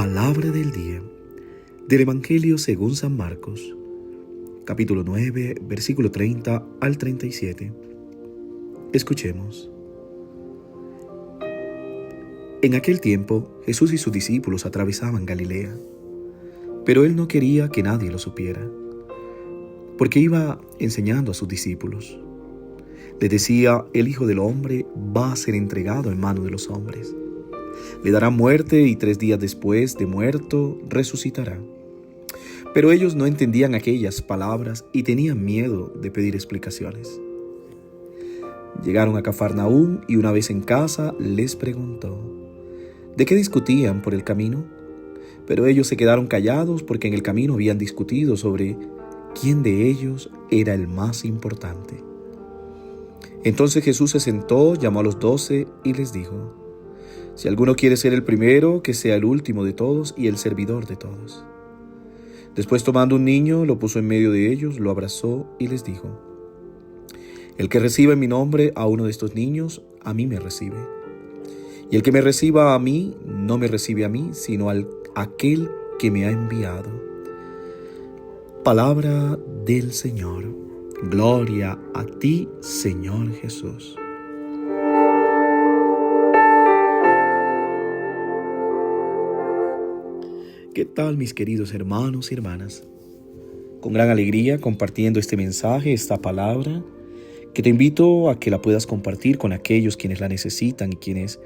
Palabra del día del Evangelio según San Marcos, capítulo 9, versículo 30 al 37. Escuchemos. En aquel tiempo, Jesús y sus discípulos atravesaban Galilea, pero él no quería que nadie lo supiera, porque iba enseñando a sus discípulos. Les decía: el Hijo del Hombre va a ser entregado en manos de los hombres. Le dará muerte y 3 días después de muerto resucitará. Pero ellos no entendían aquellas palabras y tenían miedo de pedir explicaciones. Llegaron a Cafarnaúm y una vez en casa les preguntó: ¿de qué discutían por el camino? Pero ellos se quedaron callados porque en el camino habían discutido sobre quién de ellos era el más importante. Entonces Jesús se sentó, llamó a los 12 y les dijo: si alguno quiere ser el primero, que sea el último de todos y el servidor de todos. Después, tomando un niño, lo puso en medio de ellos, lo abrazó y les dijo: el que reciba en mi nombre a uno de estos niños, a mí me recibe. Y el que me reciba a mí, no me recibe a mí, sino a aquel que me ha enviado. Palabra del Señor. Gloria a ti, Señor Jesús. ¿Qué tal, mis queridos hermanos y hermanas? Con gran alegría compartiendo este mensaje, esta palabra, que te invito a que la puedas compartir con aquellos quienes la necesitan y quienes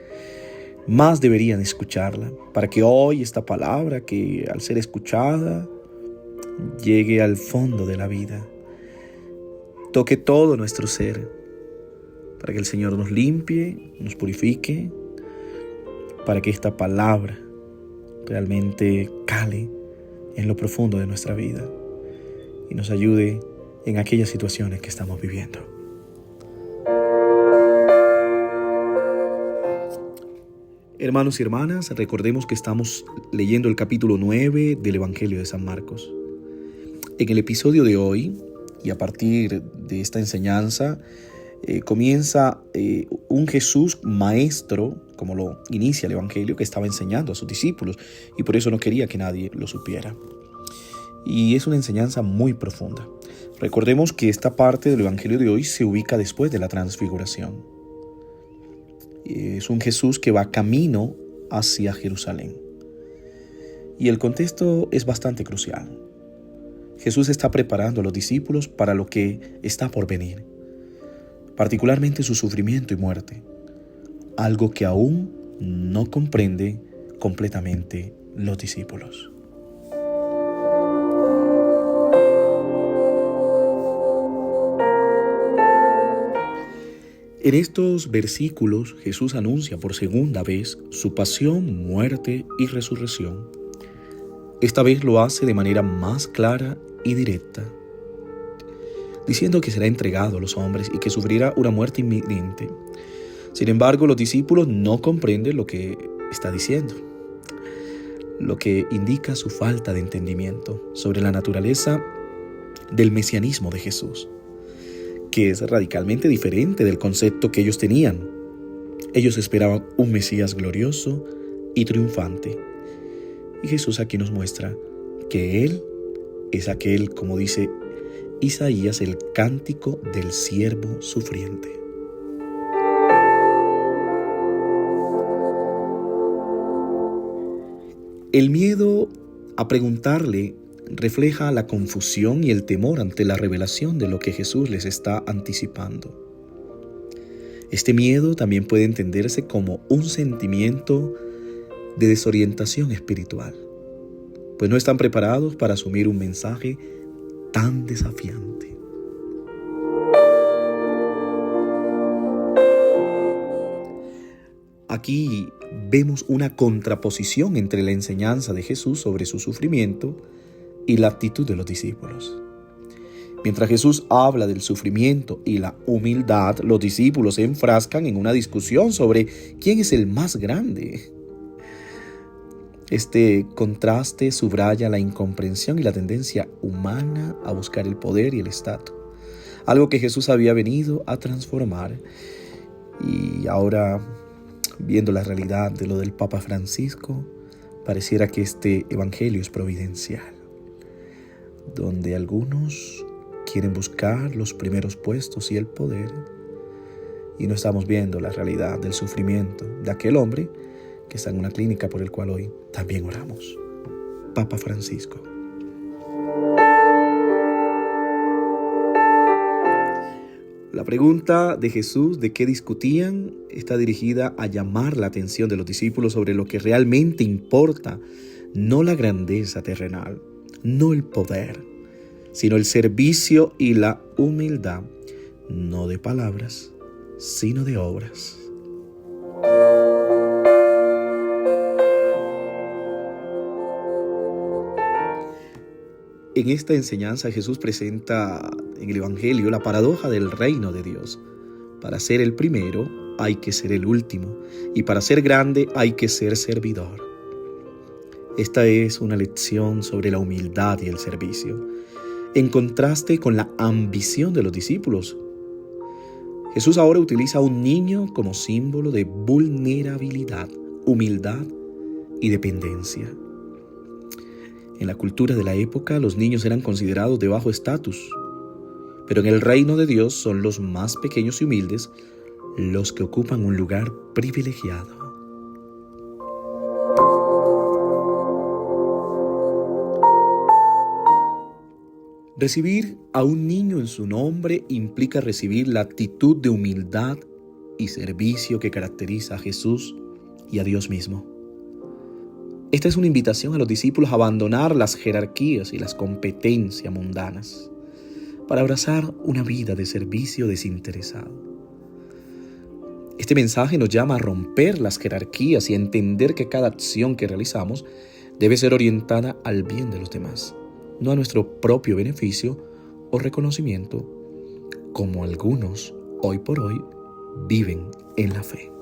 más deberían escucharla, para que hoy esta palabra, que al ser escuchada, llegue al fondo de la vida, toque todo nuestro ser, para que el Señor nos limpie, nos purifique, para que esta palabra realmente cale en lo profundo de nuestra vida y nos ayude en aquellas situaciones que estamos viviendo. Hermanos y hermanas, recordemos que estamos leyendo el capítulo 9 del Evangelio de San Marcos. En el episodio de hoy, y a partir de esta enseñanza, comienza un Jesús maestro, como lo inicia el Evangelio, que estaba enseñando a sus discípulos y por eso no quería que nadie lo supiera. Y es una enseñanza muy profunda. Recordemos que esta parte del Evangelio de hoy se ubica después de la transfiguración. Es un Jesús que va camino hacia Jerusalén. Y el contexto es bastante crucial. Jesús está preparando a los discípulos para lo que está por venir, particularmente su sufrimiento y muerte, algo que aún no comprende completamente los discípulos. En estos versículos, Jesús anuncia por segunda vez su pasión, muerte y resurrección. Esta vez lo hace de manera más clara y directa, diciendo que será entregado a los hombres y que sufrirá una muerte inminente. Sin embargo, los discípulos no comprenden lo que está diciendo, lo que indica su falta de entendimiento sobre la naturaleza del mesianismo de Jesús, que es radicalmente diferente del concepto que ellos tenían. Ellos esperaban un Mesías glorioso y triunfante. Y Jesús aquí nos muestra que Él es aquel, como dice Isaías, el cántico del siervo sufriente. El miedo a preguntarle refleja la confusión y el temor ante la revelación de lo que Jesús les está anticipando. Este miedo también puede entenderse como un sentimiento de desorientación espiritual, pues no están preparados para asumir un mensaje tan desafiante. Aquí vemos una contraposición entre la enseñanza de Jesús sobre su sufrimiento y la actitud de los discípulos. Mientras Jesús habla del sufrimiento y la humildad, los discípulos se enfrascan en una discusión sobre quién es el más grande. Este contraste subraya la incomprensión y la tendencia humana a buscar el poder y el estatus, algo que Jesús había venido a transformar. Y ahora, viendo la realidad de lo del Papa Francisco, Pareciera que este evangelio es providencial, donde algunos quieren buscar los primeros puestos y el poder, y no estamos viendo la realidad del sufrimiento de aquel hombre que está en una clínica por el cual hoy también oramos. Papa Francisco. La pregunta de Jesús de qué discutían está dirigida a llamar la atención de los discípulos sobre lo que realmente importa, no la grandeza terrenal, no el poder, sino el servicio y la humildad, no de palabras, sino de obras. En esta enseñanza Jesús presenta en el Evangelio la paradoja del reino de Dios. Para ser el primero hay que ser el último, y para ser grande hay que ser servidor. Esta es una lección sobre la humildad y el servicio, en contraste con la ambición de los discípulos. Jesús ahora utiliza a un niño como símbolo de vulnerabilidad, humildad y dependencia. En la cultura de la época, los niños eran considerados de bajo estatus, pero en el reino de Dios son los más pequeños y humildes los que ocupan un lugar privilegiado. Recibir a un niño en su nombre implica recibir la actitud de humildad y servicio que caracteriza a Jesús y a Dios mismo. Esta es una invitación a los discípulos a abandonar las jerarquías y las competencias mundanas para abrazar una vida de servicio desinteresado. Este mensaje nos llama a romper las jerarquías y a entender que cada acción que realizamos debe ser orientada al bien de los demás, no a nuestro propio beneficio o reconocimiento, como algunos hoy por hoy viven en la fe.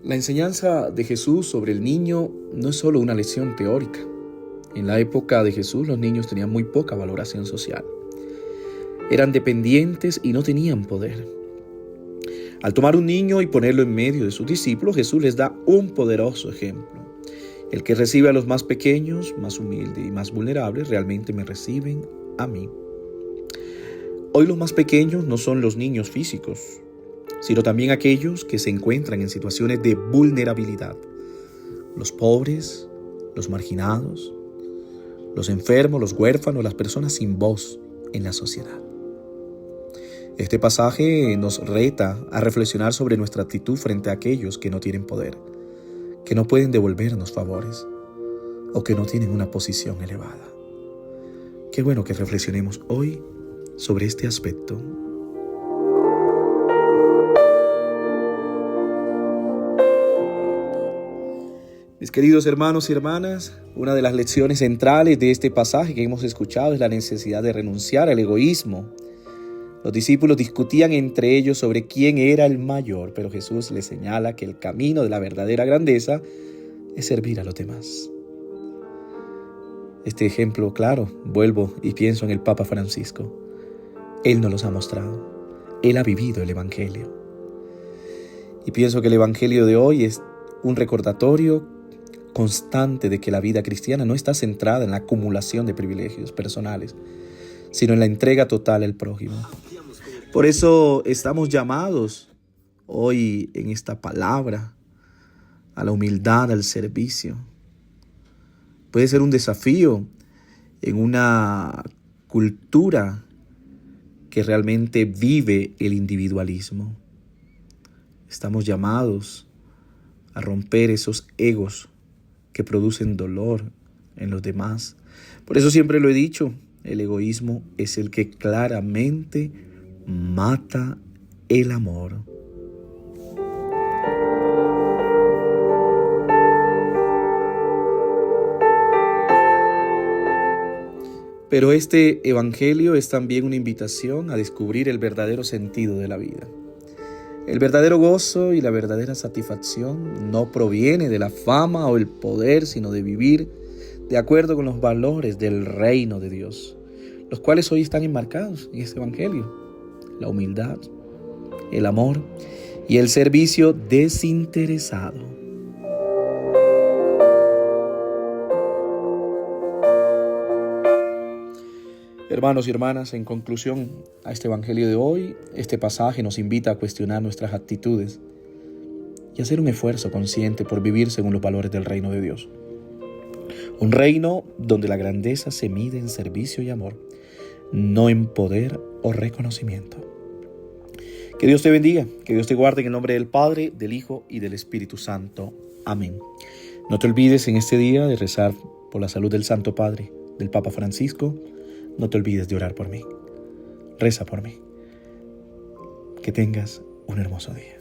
La enseñanza de Jesús sobre el niño no es solo una lección teórica. En la época de Jesús los niños tenían muy poca valoración social. Eran dependientes y no tenían poder. Al tomar un niño y ponerlo en medio de sus discípulos, Jesús les da un poderoso ejemplo. El que recibe a los más pequeños, más humildes y más vulnerables, realmente me reciben a mí. Hoy los más pequeños no son los niños físicos, sino también aquellos que se encuentran en situaciones de vulnerabilidad. Los pobres, los marginados, los enfermos, los huérfanos, las personas sin voz en la sociedad. Este pasaje nos reta a reflexionar sobre nuestra actitud frente a aquellos que no tienen poder, que no pueden devolvernos favores o que no tienen una posición elevada. Qué bueno que reflexionemos hoy sobre este aspecto. Mis queridos hermanos y hermanas, una de las lecciones centrales de este pasaje que hemos escuchado es la necesidad de renunciar al egoísmo. Los discípulos discutían entre ellos sobre quién era el mayor, pero Jesús les señala que el camino de la verdadera grandeza es servir a los demás. Este ejemplo, claro, vuelvo y pienso en el Papa Francisco. Él nos los ha mostrado. Él ha vivido el Evangelio. Y pienso que el Evangelio de hoy es un recordatorio constante de que la vida cristiana no está centrada en la acumulación de privilegios personales, sino en la entrega total al prójimo. Por eso estamos llamados hoy en esta palabra a la humildad, al servicio. Puede ser un desafío en una cultura que realmente vive el individualismo. Estamos llamados a romper esos egos que producen dolor en los demás. Por eso siempre lo he dicho, el egoísmo es el que claramente mata el amor. Pero este evangelio es también una invitación a descubrir el verdadero sentido de la vida. El verdadero gozo y la verdadera satisfacción no proviene de la fama o el poder, sino de vivir de acuerdo con los valores del reino de Dios, los cuales hoy están enmarcados en este evangelio. la humildad, el amor y el servicio desinteresado. Hermanos y hermanas, en conclusión a este evangelio de hoy, este pasaje nos invita a cuestionar nuestras actitudes y hacer un esfuerzo consciente por vivir según los valores del reino de Dios. Un reino donde la grandeza se mide en servicio y amor, no en poder o reconocimiento. Que Dios te bendiga, que Dios te guarde en el nombre del Padre, del Hijo y del Espíritu Santo. Amén. No te olvides en este día de rezar por la salud del Santo Padre, del Papa Francisco. No te olvides de orar por mí. Reza por mí. Que tengas un hermoso día.